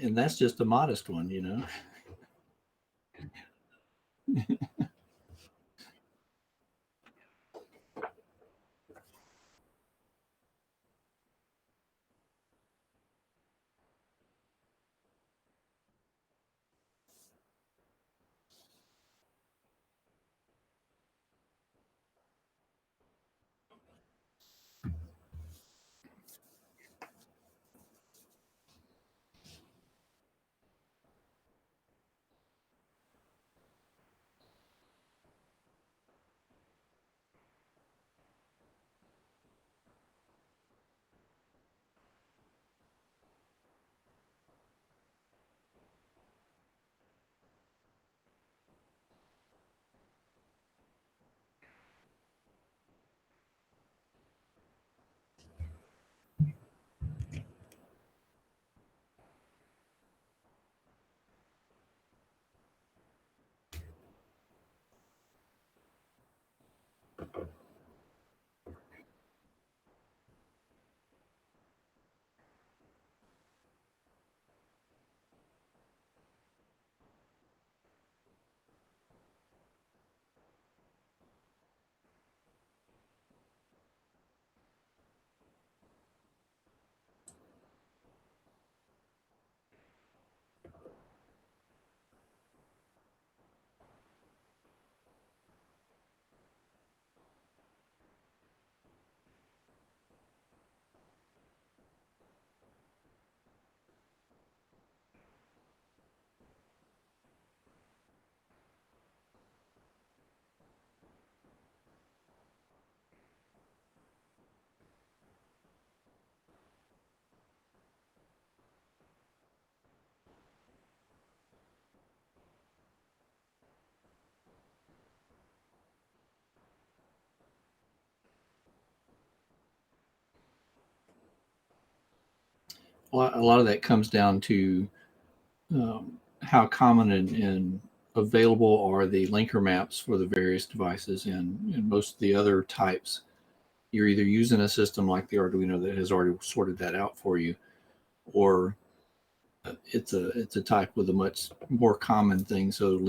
And that's just a modest one, you know. A lot of that comes down to how common and available are the linker maps for the various devices. And most of the other types, you're either using a system like the Arduino that has already sorted that out for you, or it's a type with a much more common thing. So the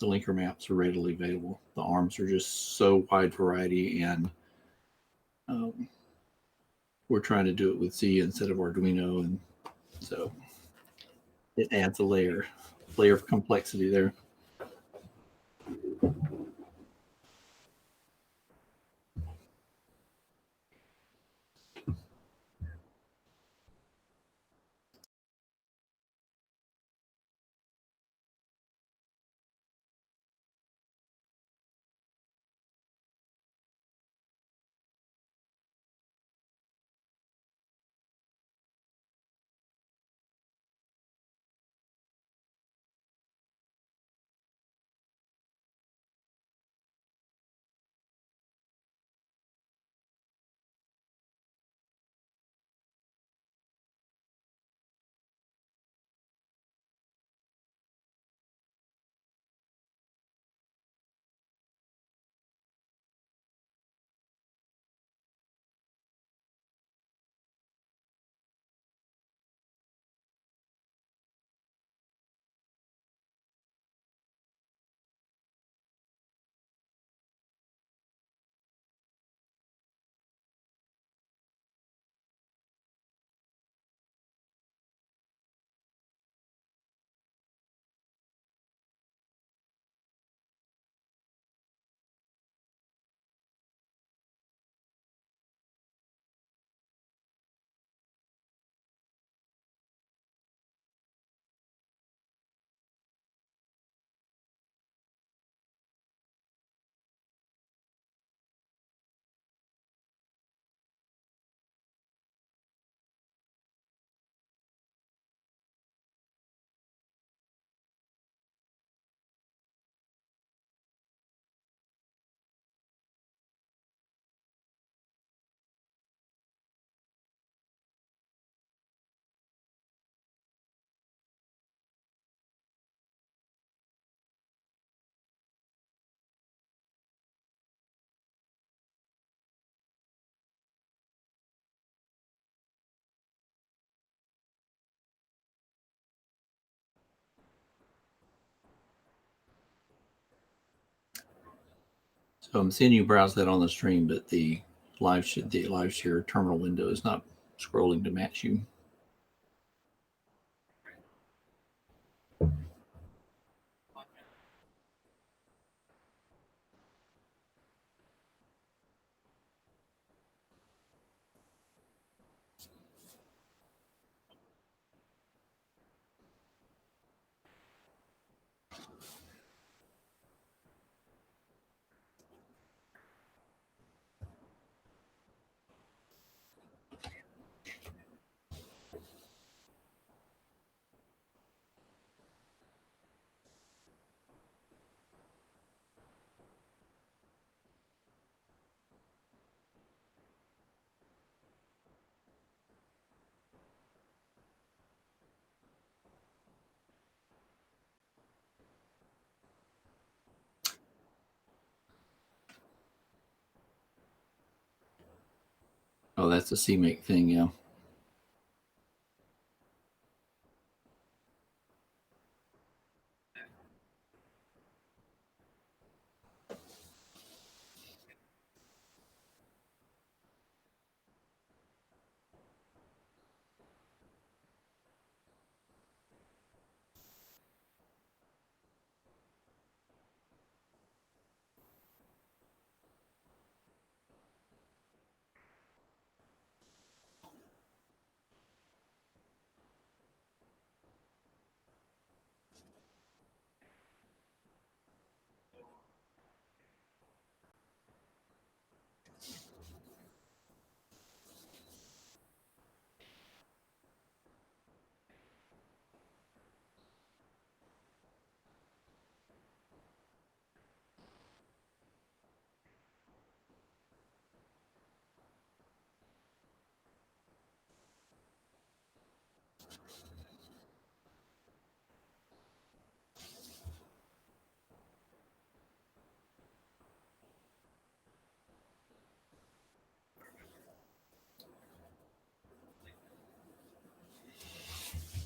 linker maps are readily available. The arms are just so wide variety, and um, we're trying to do it with Z instead of Arduino, and so it adds a layer of complexity there. So I'm seeing you browse that on the stream, but the live share terminal window is not scrolling to match you. Oh, that's the CMake thing, yeah.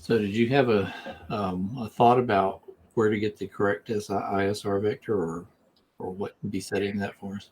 So did you have a thought about where to get the correct ISR vector, or what would be setting that for us?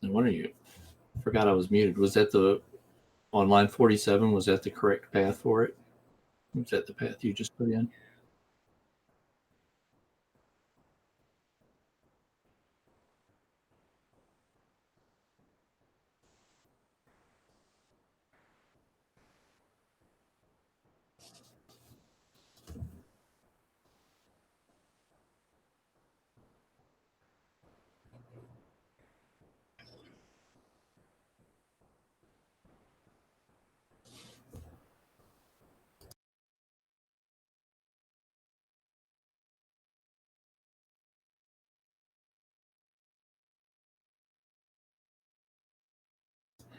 No wonder you forgot I was muted. Was that the on line 47? Was that the correct path for it? Was that the path you just put in?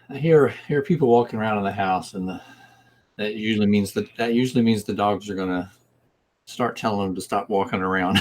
I hear people walking around in the house, and that usually means the dogs are gonna start telling them to stop walking around.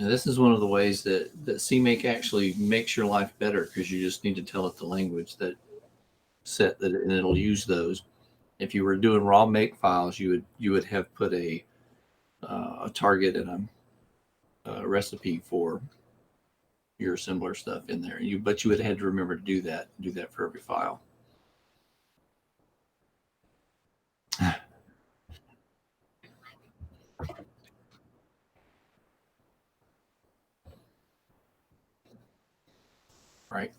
And this is one of the ways that CMake actually makes your life better, because you just need to tell it the language that set that, and it'll use those. If you were doing raw make files, you would have put a target and a recipe for your assembler stuff in there. But you would have had to remember to do that for every file. Right.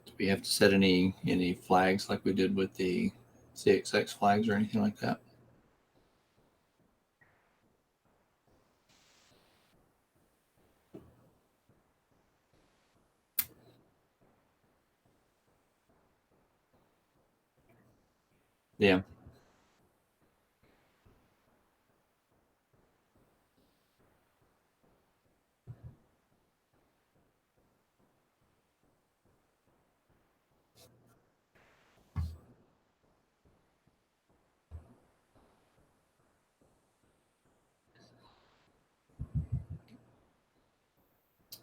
Do we have to set any flags like we did with the CXX flags or anything like that? Yeah.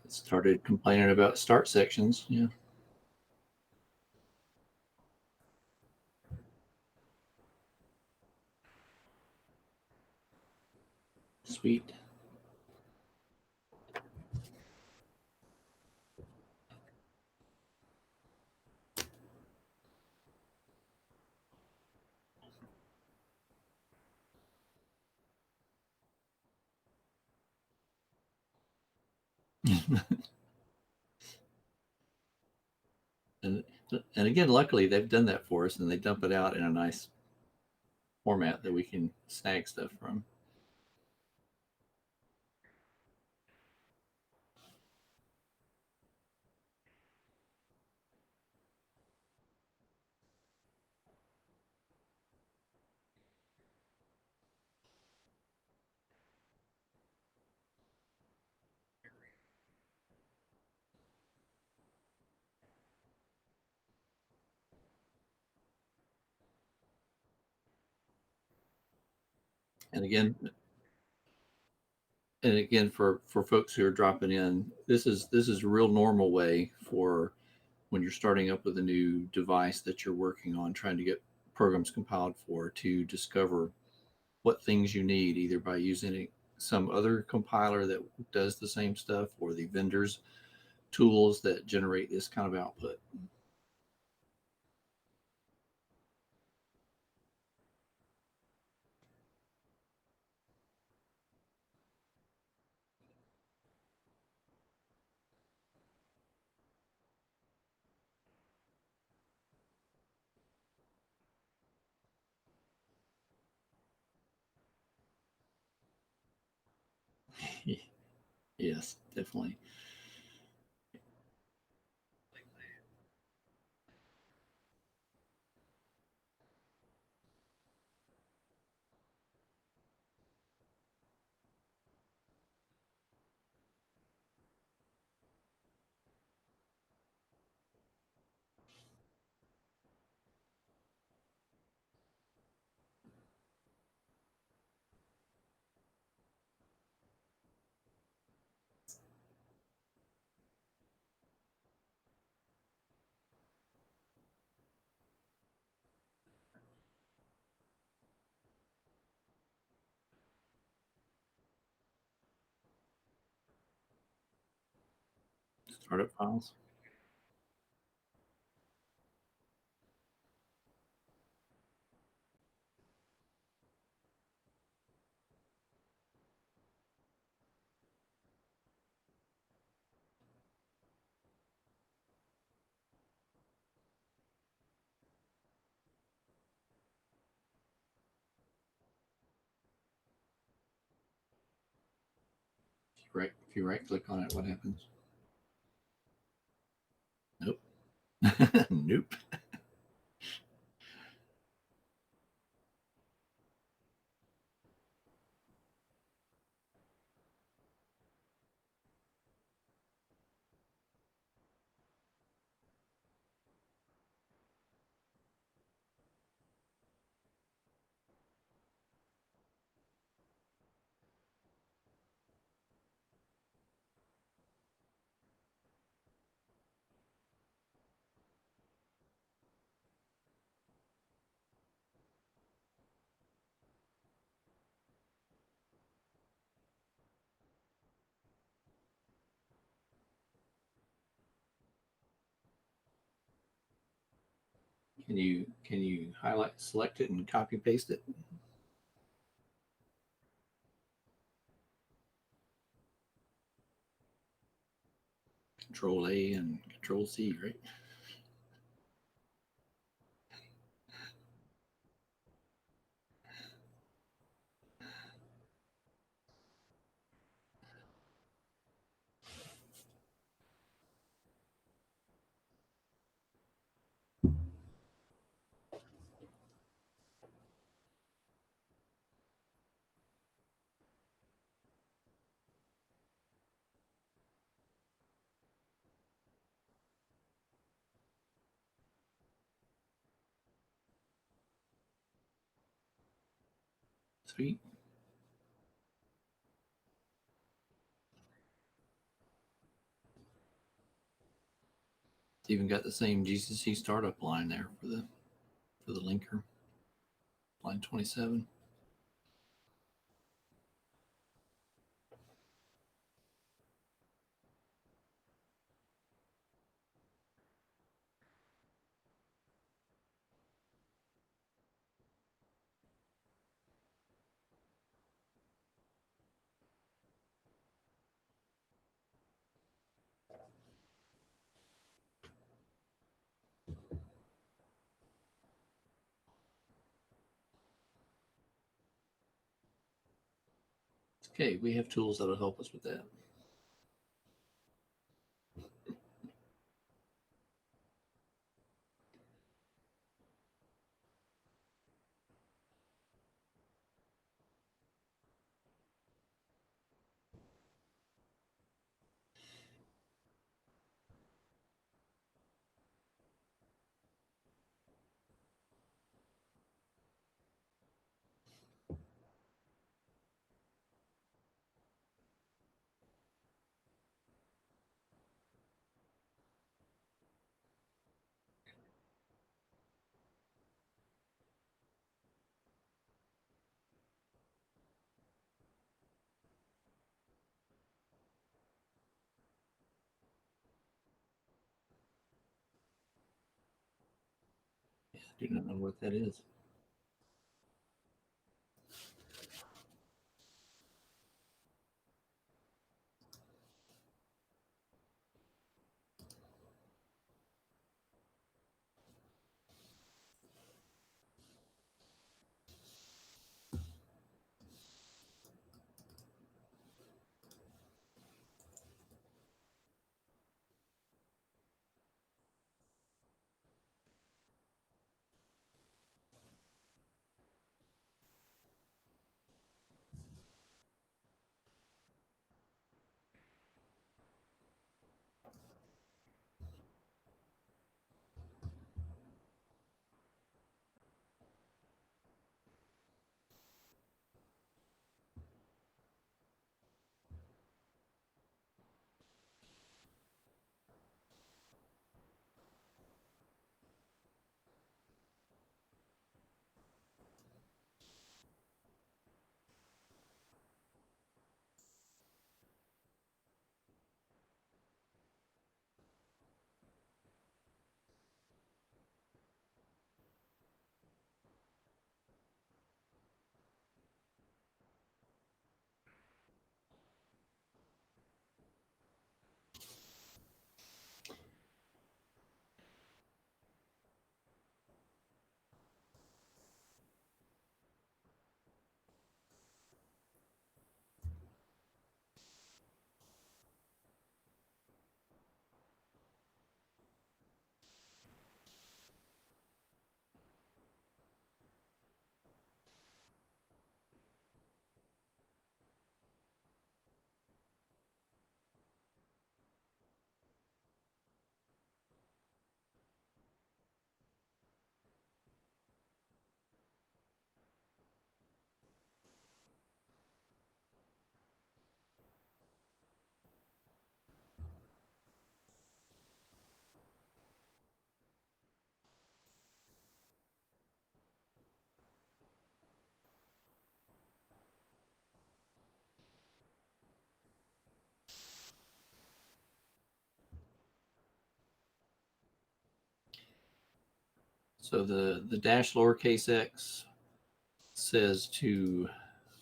It started complaining about start sections. Yeah. Sweet. and and again, luckily they've done that for us, and they dump it out in a nice format that we can snag stuff from. And again, for folks who are dropping in, this is a real normal way for when you're starting up with a new device that you're working on, trying to get programs compiled for, to discover what things you need, either by using some other compiler that does the same stuff or the vendor's tools that generate this kind of output. Yes, definitely. Startup files. If you right click on it, what happens? Nope. Nope. Can you highlight, select it, and copy paste it? Control A and Control C, right? Sweet. It's even got the same GCC startup line there for the linker, line 27. Okay, we have tools that'll help us with that. I do not know what that is. So the dash lowercase x says to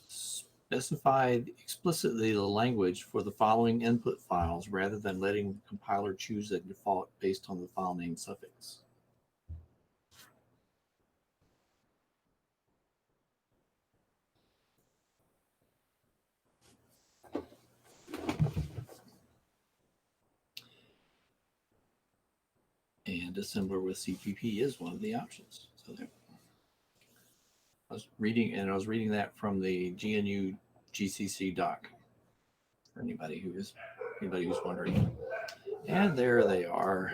specify explicitly the language for the following input files rather than letting the compiler choose a default based on the file name suffix. And assembler with CPP is one of the options. So there. I was reading that from the GNU GCC doc for anybody who's wondering. And there they are.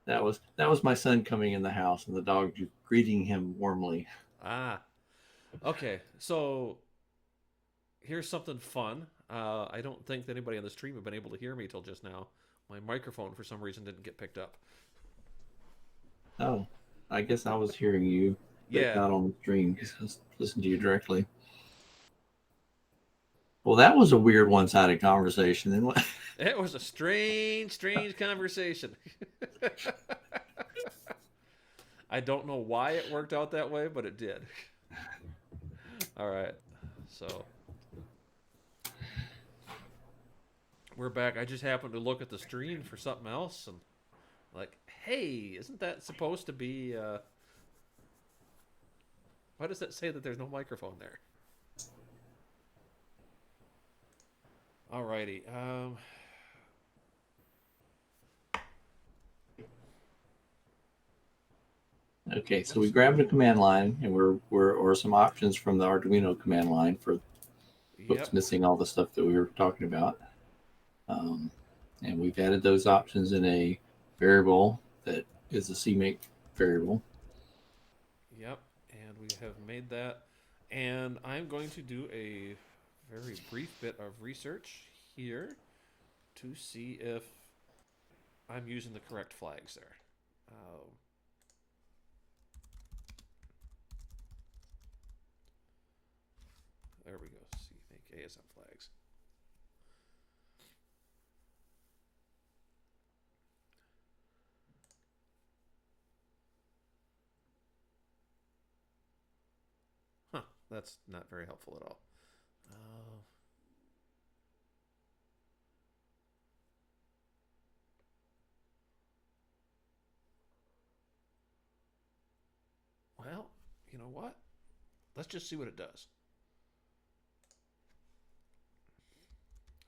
That was my son coming in the house and the dog greeting him warmly. Ah, okay. So here's something fun. I don't think that anybody on the stream have been able to hear me till just now. My microphone, for some reason, didn't get picked up. Oh, I guess I was hearing you, but Yeah, not on the stream because I was listening to you directly. Well, that was a weird one-sided conversation. Then what? it was a strange, strange conversation. I don't know why it worked out that way, but it did. All right. So we're back. I just happened to look at the screen for something else and like, hey, isn't that supposed to be why does that say that there's no microphone there? Alrighty. Okay, so we grabbed a command line, and or some options from the Arduino command line for what's Yep. missing all the stuff that we were talking about. Um, and we've added those options in a variable that is a CMake variable. Yep. And we have made that. And I'm going to do a very brief bit of research here to see if I'm using the correct flags there. There we go. See, make ASM flags. Huh. That's not very helpful at all. Uh, well, you know what? Let's just see what it does.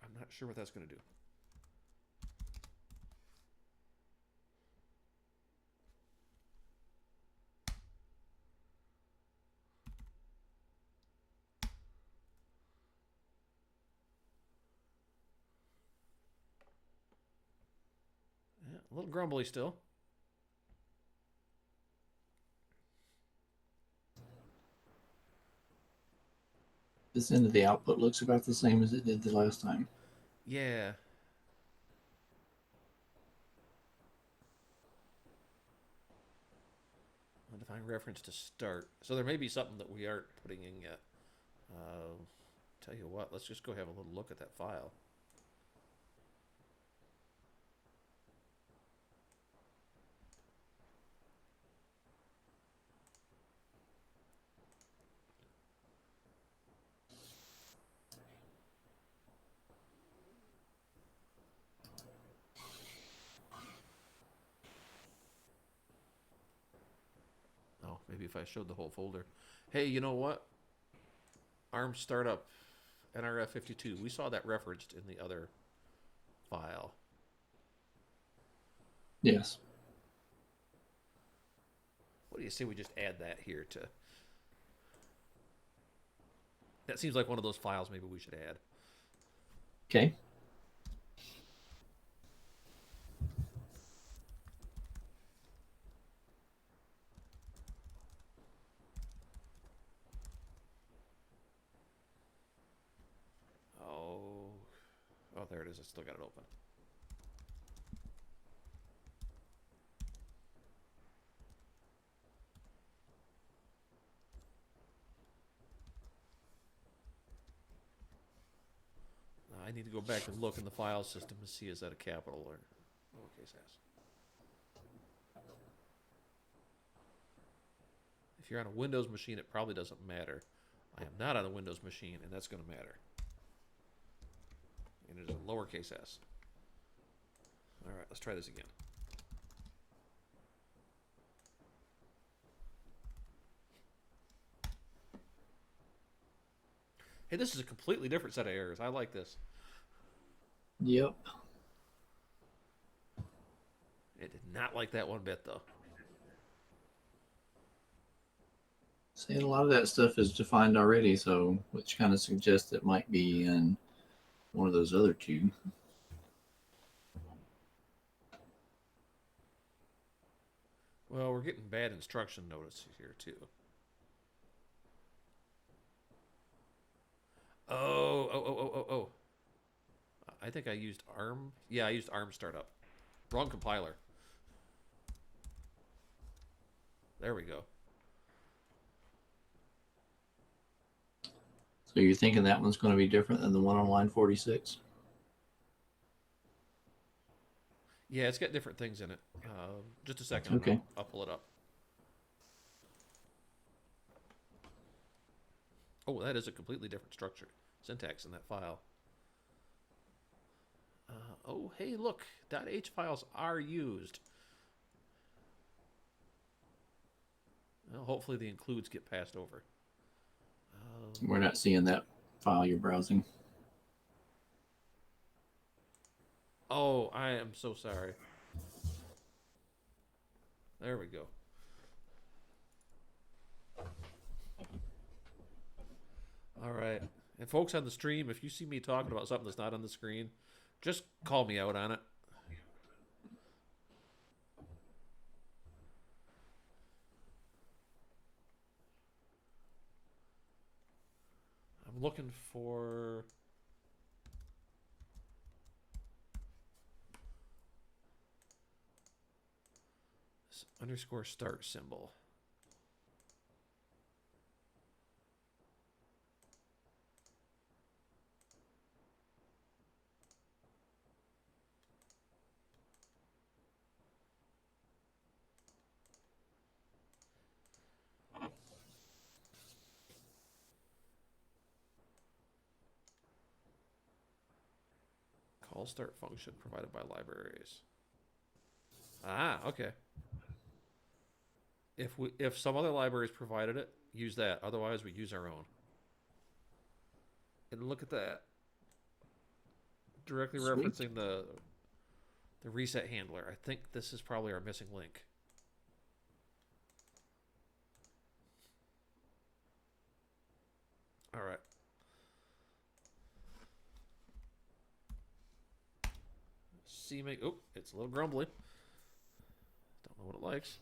I'm not sure what that's going to do. Yeah, a little grumbly still. This end of the output looks about the same as it did the last time. Yeah. Define reference to start. So there may be something that we aren't putting in yet. Tell you what, let's just go have a little look at that file. Oh, maybe if I showed the whole folder. Hey, you know what? ARM startup NRF52. We saw that referenced in the other file. Yes. What do you say we just add that here to? That seems like one of those files maybe we should add. Okay. Oh, oh, there it is. I still got it open. I need to go back and look in the file system to see is that a capital or lowercase s. If you're on a Windows machine, it probably doesn't matter. I am not on a Windows machine, and that's going to matter. And it is a lowercase s. All right, let's try this again. Hey, this is a completely different set of errors. I like this. Yep. It did not like that one bit, though. Saying a lot of that stuff is defined already, so which kind of suggests it might be in one of those other two. Well, we're getting bad instruction notices here, too. Oh. I think I used ARM. Yeah, I used ARM startup. Wrong compiler. There we go. So you're thinking that one's going to be different than the one on line 46? Yeah, it's got different things in it. Just a second. Okay. I'll pull it up. Oh, that is a completely different structure. Syntax in that file. Oh, hey, look. .h files are used. Well, hopefully the includes get passed over. We're not seeing that file you're browsing. Oh, I am so sorry. There we go. All right. And folks on the stream, if you see me talking about something that's not on the screen, just call me out on it. I'm looking for... this underscore start symbol. Call start function provided by libraries. Ah, okay. If some other libraries provided it, use that. Otherwise, we use our own. And look at that. Directly Sweet. referencing the reset handler. I think this is probably our missing link. All right. CMake. Oh, it's a little grumbly. Don't know what it likes.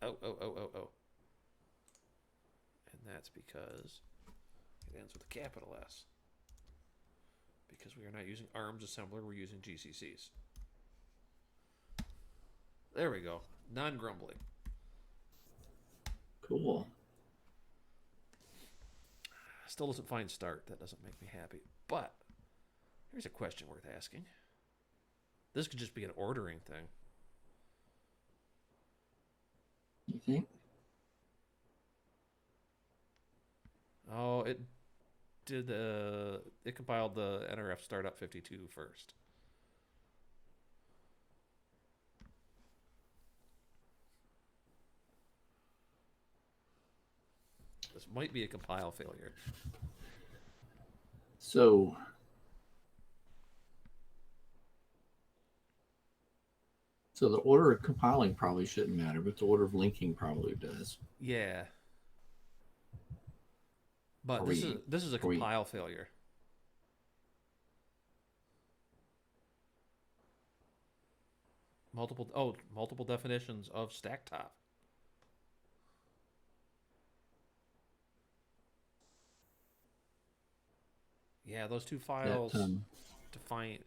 Oh. And that's because it ends with a capital S. Because we are not using ARMS assembler, we're using GCCs. There we go. Non-grumbly. Cool. Still doesn't find start. That doesn't make me happy. But here's a question worth asking. This could just be an ordering thing. You think? Oh, it did it compiled the NRF startup 52 first. This might be a compile failure. So the order of compiling probably shouldn't matter, but the order of linking probably does. Yeah. But this is a compile failure. Multiple definitions of stack top. Yeah, those two files define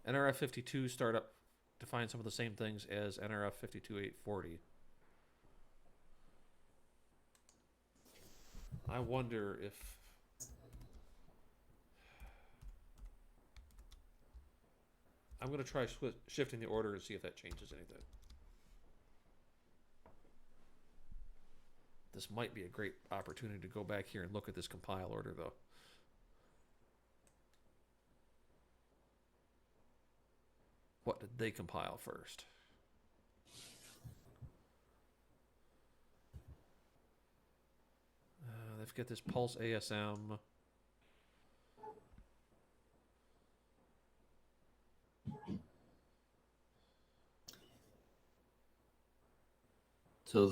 NRF 52 startup define some of the same things as NRF 52840. I wonder if I'm gonna try shifting the order and see if that changes anything. This might be a great opportunity to go back here and look at this compile order, though. What did they compile first? They've got this Pulse ASM. So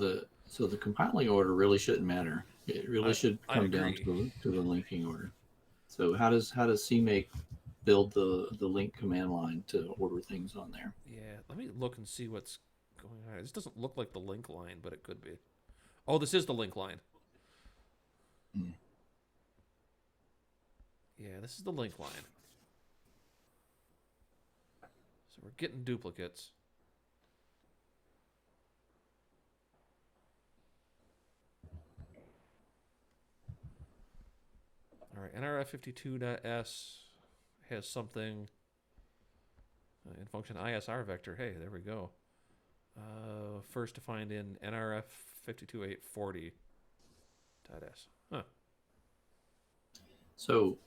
the compiling order really shouldn't matter. It really should I come down agree. to the linking order. So how does CMake build the link command line to order things on there? Yeah, let me look and see what's going on. This doesn't look like the link line, but it could be. Oh, this is the link line. Hmm. Yeah, this is the link line. So we're getting duplicates. All right, NRF52.S has something in function ISR vector. Hey, there we go. First defined in NRF52840.S. Huh. So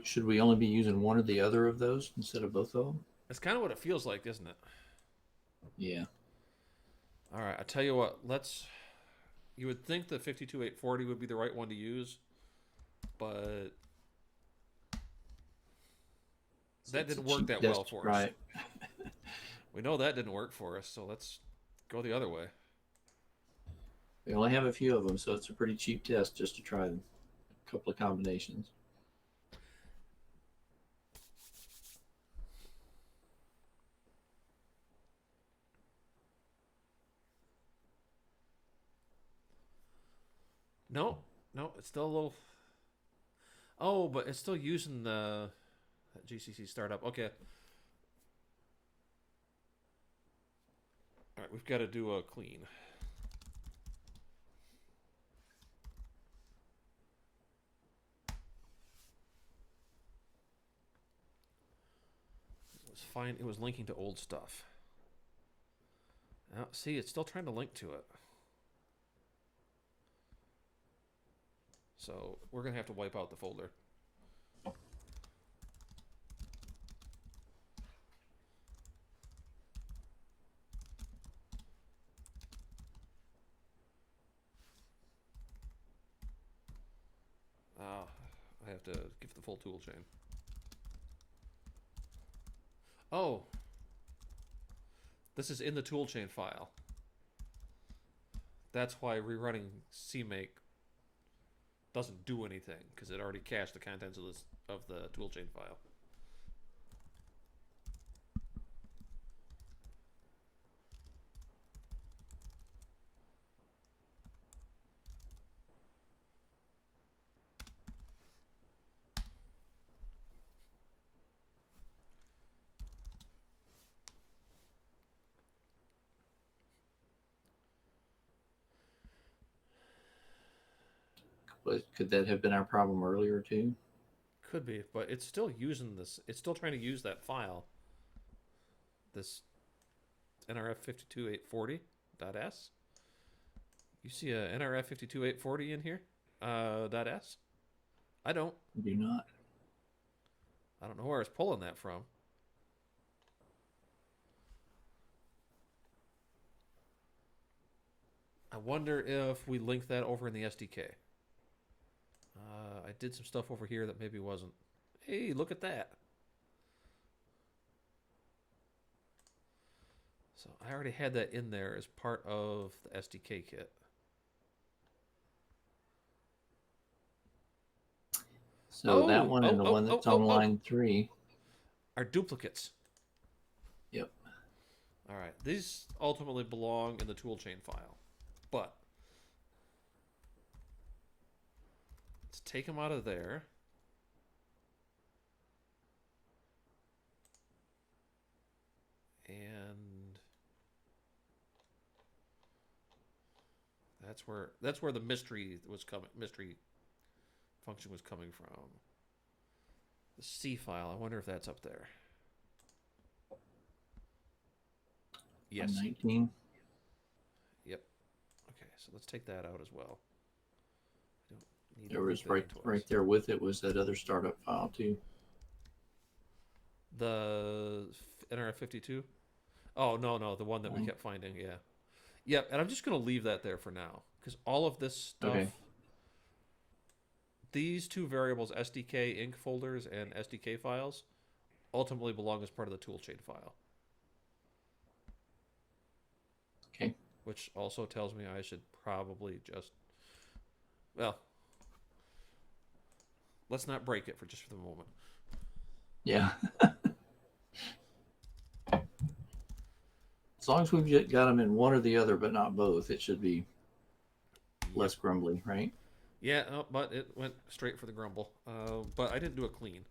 should we only be using one or the other of those instead of both of them? That's kind of what it feels like, isn't it? Yeah. All right, I tell you what. You would think the 52840 would be the right one to use, but that didn't work that well for us. Right. We know that didn't work for us, so let's go the other way. We only have a few of them, so it's a pretty cheap test just to try a couple of combinations. No, it's still a little. Oh, but it's still using the GCC startup. Okay. All right, we've got to do a clean. It was fine. It was linking to old stuff. Now, see, it's still trying to link to it. So we're going to have to wipe out the folder. I have to give the full tool chain. Oh. This is in the toolchain file. That's why rerunning CMake doesn't do anything, because it already cached the contents of the toolchain file. But could that have been our problem earlier too? Could be, but it's still using this. It's still trying to use that file. This NRF52840.s. You see a NRF52840 in here? .s? I don't. I do not. I don't know where it's pulling that from. I wonder if we link that over in the SDK. I did some stuff over here that maybe wasn't. Hey, look at that. So I already had that in there as part of the SDK kit. So that one and the one that's on line 3 are duplicates. Yep. All right. These ultimately belong in the toolchain file. But let's take them out of there. And that's where the mystery function was coming from. The C file, I wonder if that's up there. Yes. 19. Yep. Okay, so let's take that out as well. I don't need There to read was that in right twice. there with it was that other startup file too. The NRF52. Oh no, the one that we Um, kept finding. Yeah. Yep. And I'm just gonna leave that there for now because all of this stuff, okay. these two variables, SDK inc folders and SDK files, ultimately belong as part of the toolchain file, Okay. which also tells me I should probably just, well, let's not break it for the moment. Yeah. As long as we've got them in one or the other, but not both, it should be Yep. less grumbly, right? Yeah, but it went straight for the grumble. But I didn't do it clean.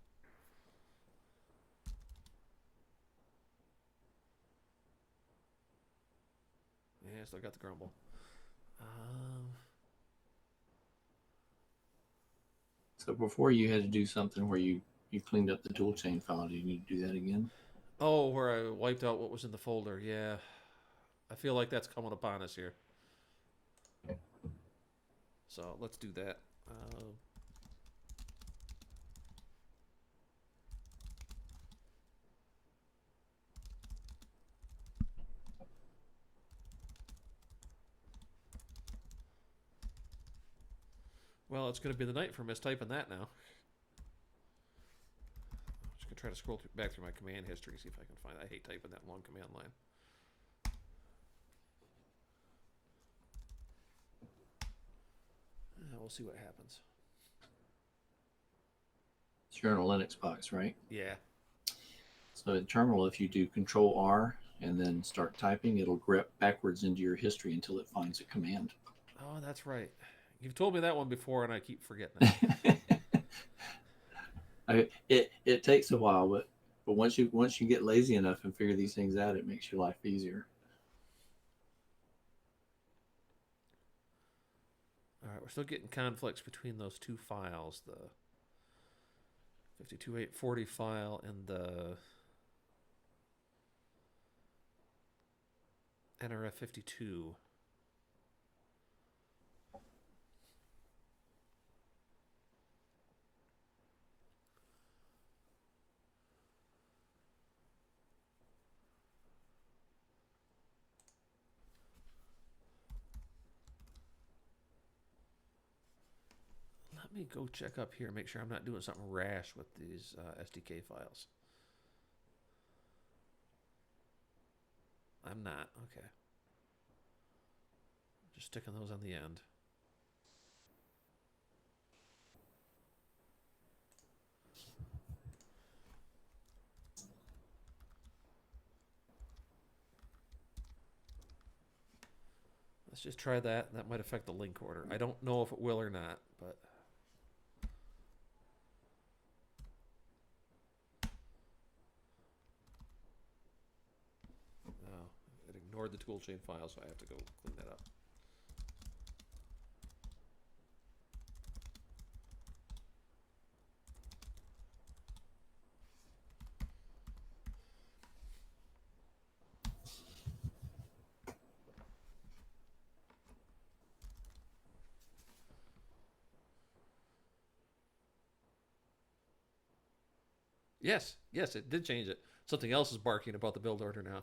Yeah, still got the grumble. Um, So before you had to do something where you cleaned up the toolchain file. Do you need to do that again? oh, where I wiped out what was in the folder. Yeah, I feel like that's coming upon us here. So let's do that. Well, it's going to be the night for mistyping that now. I'm just going to try to scroll back through my command history, see if I can find it. I hate typing that long command line. We'll see what happens. So you're in a Linux box, right? Yeah. So in terminal, if you do Control R and then start typing, it'll grep backwards into your history until it finds a command. Oh, that's right. You've told me that one before, and I keep forgetting it. It takes a while, but once you get lazy enough and figure these things out, it makes your life easier. All right, we're still getting conflicts between those two files, the 52840 file and the NRF52. Let me go check up here, make sure I'm not doing something rash with these SDK files. I'm not. Okay. Just sticking those on the end. Let's just try that. That might affect the link order. I don't know if it will or not, but oh, it ignored the toolchain file, so I have to go clean that up. Yes, yes, it did change it. Something else is barking about the build order now.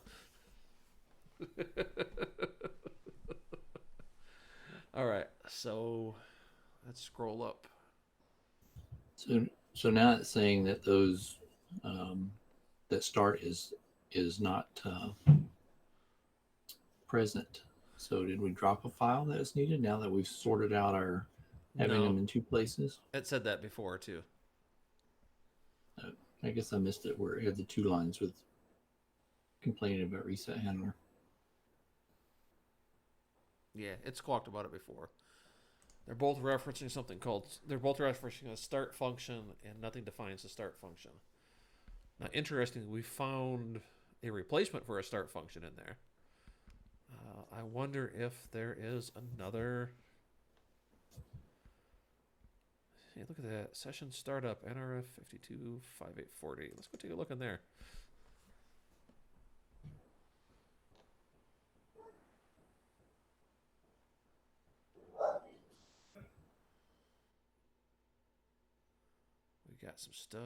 All right, so let's scroll up. So now it's saying that those that start is not present. So did we drop a file that is needed now that we've sorted out our having No, them in two places? it said that before too. I guess I missed it where it had the two lines with complaining about reset handler. Yeah, it squawked about it before. They're both referencing something called. They're both referencing a start function, and nothing defines the start function. Now, interestingly, we found a replacement for a start function in there. I wonder if there is another. Hey, look at that session startup NRF 525840. Let's go take a look in there. We got some stuff.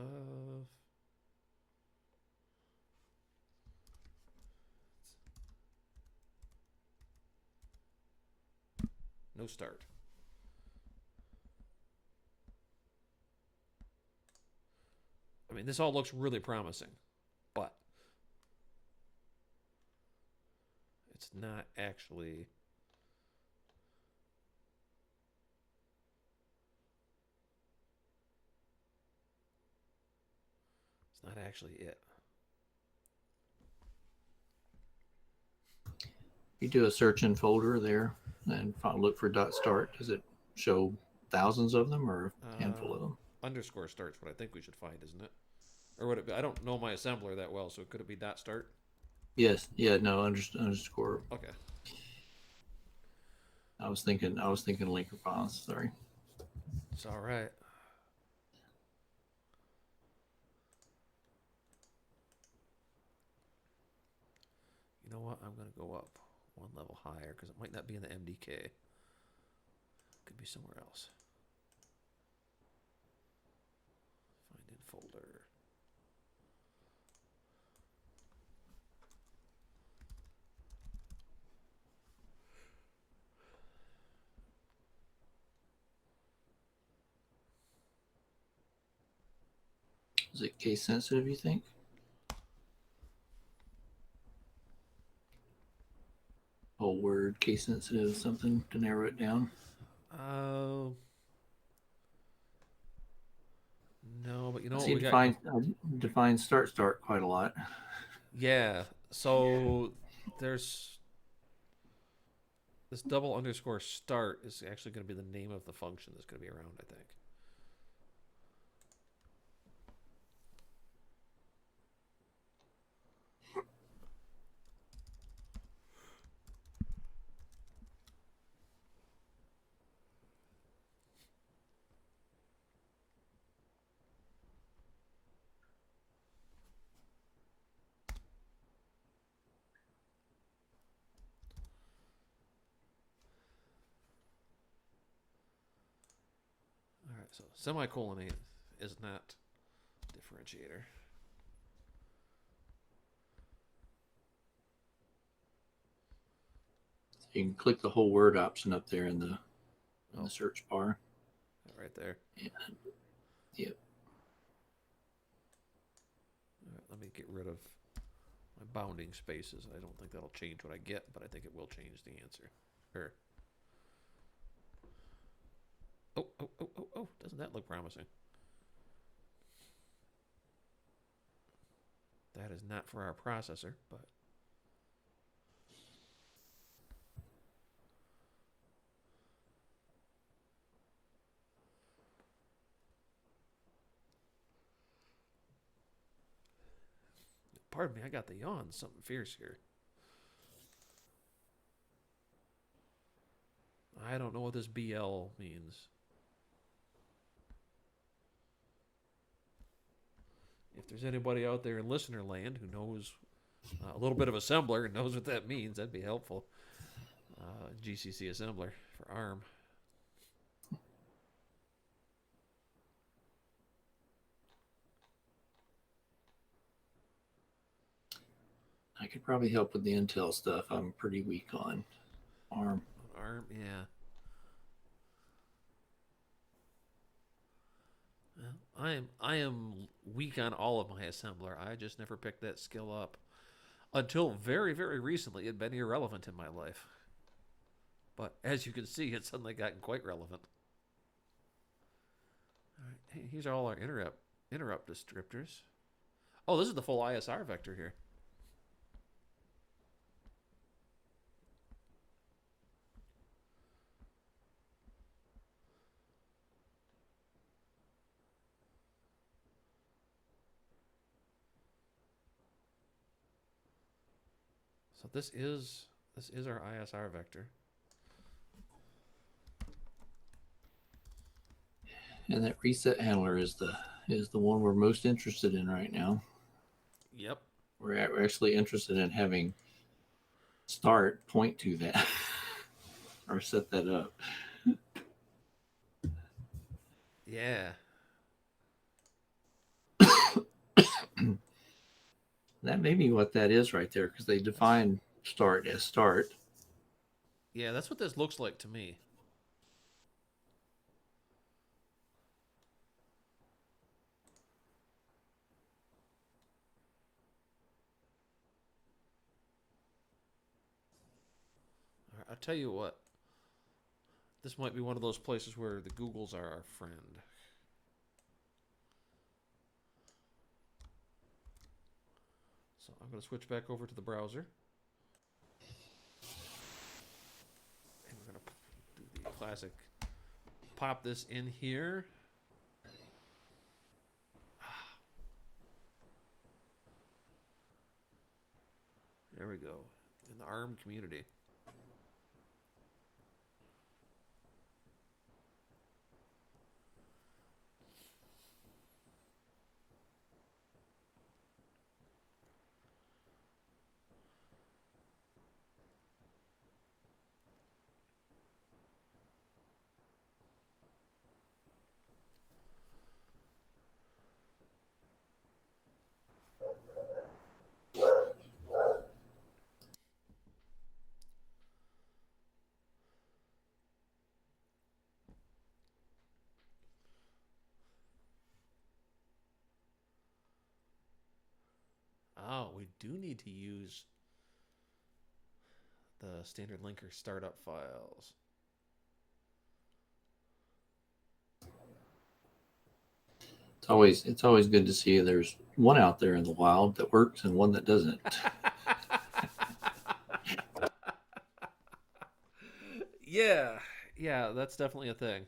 No start. I mean, this all looks really promising, but it's not actually. It's not actually it. You do a search in folder there and look for .start. Does it show thousands of them or a handful of them? Underscore start's what I think we should find, isn't it? Or would it be? I don't know my assembler that well, so could it be dot start? Yes. Yeah. No. Underscore. Okay. I was thinking linker files. Sorry. It's all right. You know what? I'm going to go up one level higher because it might not be in the MDK. Could be somewhere else. Find in folder. Is it case sensitive, you think? Whole word case sensitive, something to narrow it down? No, but you know I what see we got? define start quite a lot. Yeah. So there's this double underscore start is actually going to be the name of the function that's going to be around, I think. All right, so semicolon is not differentiator. You can click the whole word option up there in the search bar. Right there. Yeah. Yep. All right, let me get rid of my bounding spaces. I don't think that'll change what I get, but I think it will change the answer. Or oh, doesn't that look promising? That is not for our processor, but pardon me, I got the yawn. Something fierce here. I don't know what this BL means. If there's anybody out there in listener land who knows a little bit of assembler and knows what that means, that'd be helpful. GCC assembler for ARM. I could probably help with the Intel stuff. I'm pretty weak on ARM. ARM, yeah. Well, I am weak on all of my assembler. I just never picked that skill up until very, very recently. It'd been irrelevant in my life. But as you can see, it's suddenly gotten quite relevant. All right, hey, here's all our interrupt descriptors. Oh, this is the full ISR vector here. So this is our ISR vector. And that reset handler is the one we're most interested in right now. Yep. We're actually interested in having start point to that or set that up. Yeah. that may be what that is right there, because they define start as start. Yeah, that's what this looks like to me. All right, I'll tell you what. This might be one of those places where the Googles are our friend. So I'm going to switch back over to the browser. And we're going to do the classic pop this in here. There we go. In the ARM community. Oh, we do need to use the standard linker startup files. It's always good to see there's one out there in the wild that works and one that doesn't. Yeah, yeah, that's definitely a thing.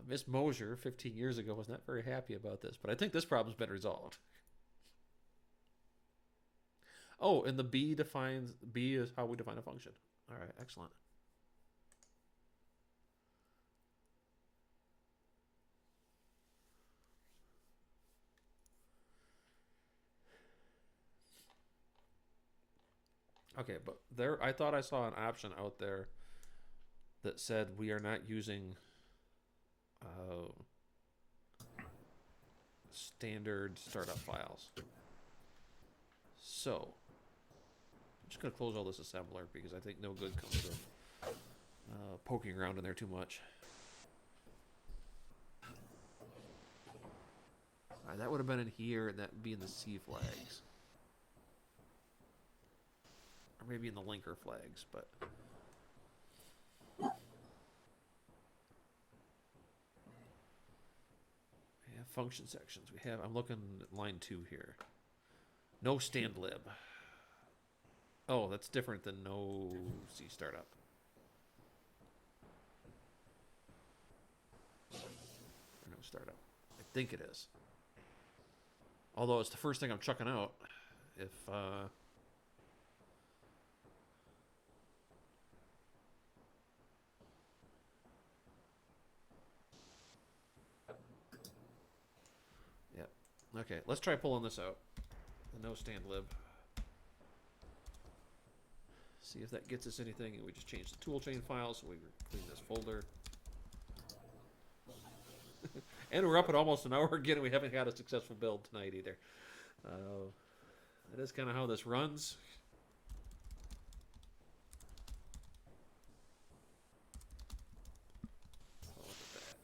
Miss Mosier, 15 years ago, was not very happy about this, but I think this problem's been resolved. Oh, and the B is how we define a function. All right, excellent. Okay, but there, I thought I saw an option out there that said we are not using standard startup files. So, I'm just going to close all this assembler because I think no good comes of poking around in there too much. All right, that would have been in here, and that would be in the C flags. Or maybe in the linker flags, but... We have function sections. I'm looking at line 2 here. No stand lib. Oh, that's different than no C startup. Or no startup. I think it is. Although it's the first thing I'm chucking out. If, Yep. Okay, let's try pulling this out. The no stand lib. See if that gets us anything, and we just change the toolchain file so we clean this folder. And we're up at almost an hour again, and we haven't had a successful build tonight either. That is kind of how this runs. Look at that.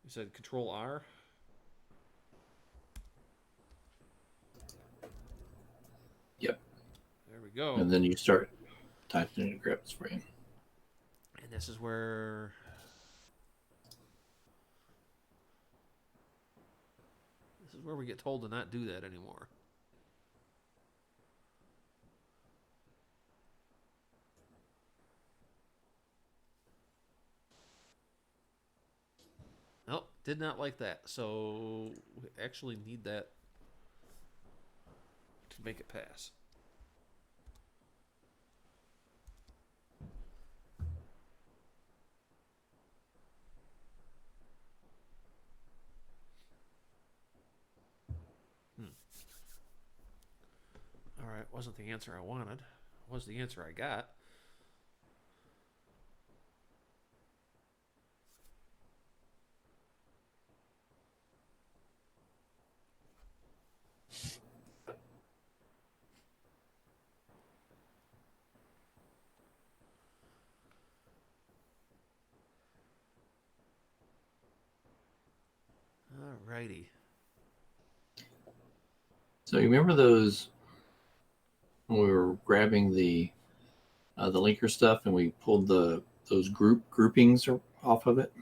You said Control R. Yep. There we go. And then you start typing in scripts for you. And this is where... This is where we get told to not do that anymore. Nope, did not like that. So we actually need that to make it pass. wasn't the answer I wanted. It was the answer I got. Alrighty. So you remember those when we were grabbing the linker stuff and we pulled those groupings off of it?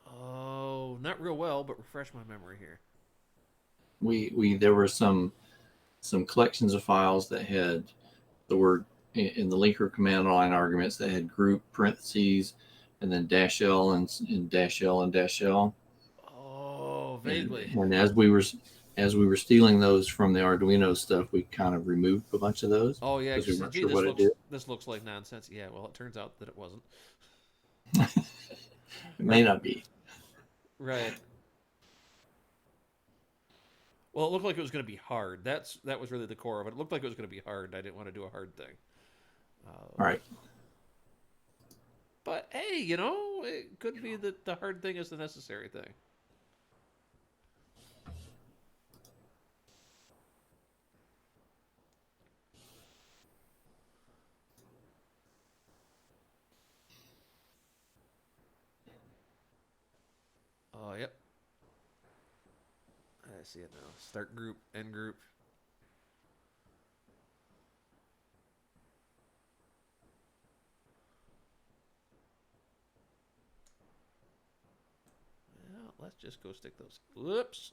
Oh, not real well, but refresh my memory here. We there were some collections of files that had the word in the linker command line arguments that had group parentheses and then dash L and dash L and dash L. Oh, And, vaguely. and as we were stealing those from the Arduino stuff, we kind of removed a bunch of those Oh yeah, because you we said, weren't "Gee, sure what it did. this looks like nonsense." Yeah, well, it turns out that it wasn't. It may not be. Right. Well, it looked like it was going to be hard. That was really the core of it. It looked like it was going to be hard. I didn't want to do a hard thing. All right. But hey, it could be that the hard thing is the necessary thing. Oh, yep. I see it now. Start group, end group. Well, let's just go stick those. Whoops.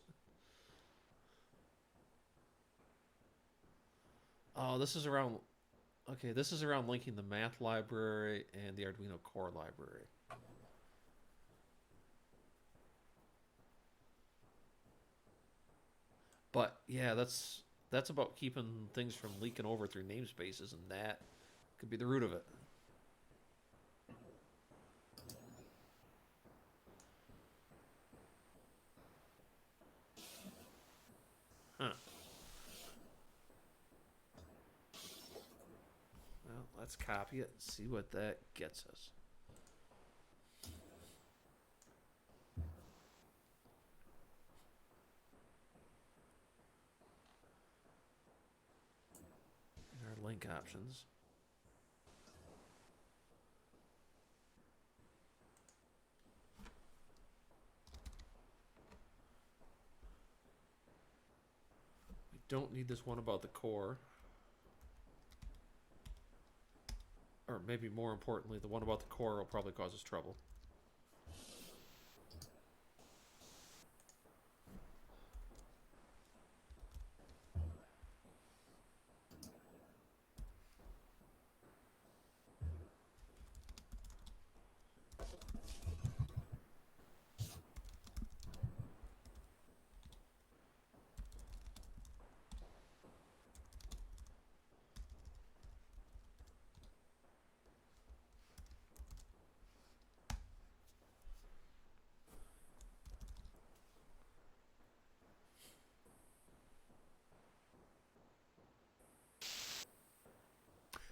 Oh, this is around. Okay, this is around linking the math library and the Arduino core library. But yeah, that's about keeping things from leaking over through namespaces, and that could be the root of it. Huh. Well, let's copy it and see what that gets us. In our link options. We don't need this one about the core. Or maybe more importantly, the one about the core will probably cause us trouble.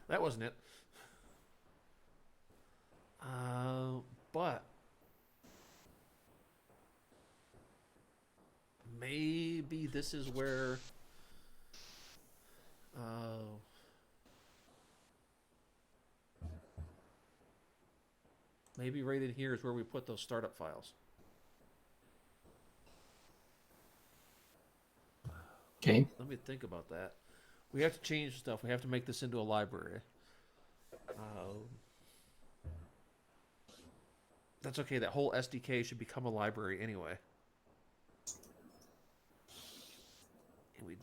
That wasn't it. But maybe this is where. Maybe right in here is where we put those startup files. Okay. Let me think about that. We have to change stuff. We have to make this into a library. That's okay. That whole SDK should become a library anyway. And we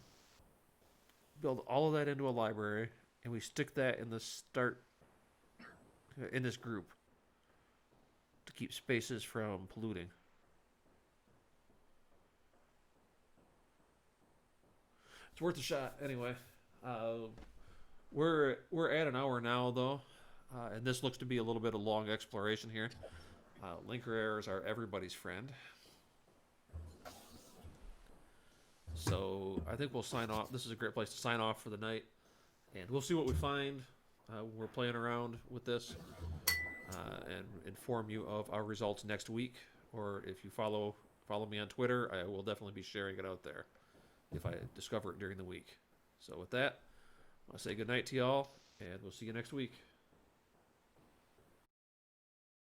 build all of that into a library, and we stick that in the start in this group to keep spaces from polluting. It's worth a shot anyway. We're at an hour now though, and this looks to be a little bit of long exploration here. Linker errors are everybody's friend. So I think we'll sign off. This is a great place to sign off for the night, and we'll see what we find. We're playing around with this and inform you of our results next week. Or if you follow me on Twitter, I will definitely be sharing it out there if I discover it during the week. So with that, I'll say good night to y'all, and we'll see you next week.